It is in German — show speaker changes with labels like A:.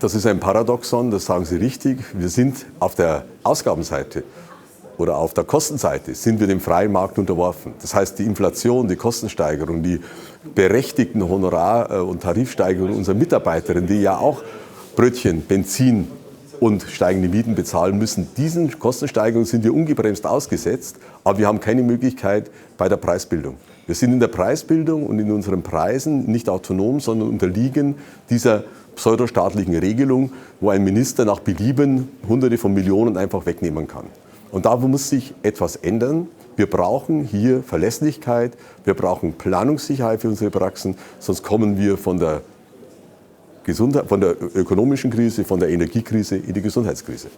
A: Das ist ein Paradoxon, das sagen Sie richtig. Wir sind auf der Ausgabenseite oder auf der Kostenseite sind wir dem freien Markt unterworfen. Das heißt, die Inflation, die Kostensteigerung, die berechtigten Honorar- und Tarifsteigerungen unserer Mitarbeiterinnen, die ja auch Brötchen, Benzin und steigende Mieten bezahlen müssen, diesen Kostensteigerungen sind wir ungebremst ausgesetzt, aber wir haben keine Möglichkeit bei der Preisbildung. Wir sind in der Preisbildung und in unseren Preisen nicht autonom, sondern unterliegen dieser pseudostaatlichen Regelung, wo ein Minister nach Belieben Hunderte von Millionen einfach wegnehmen kann. Und da muss sich etwas ändern. Wir brauchen hier Verlässlichkeit, wir brauchen Planungssicherheit für unsere Praxen, sonst kommen wir von der ökonomischen Krise, von der Energiekrise in die Gesundheitskrise.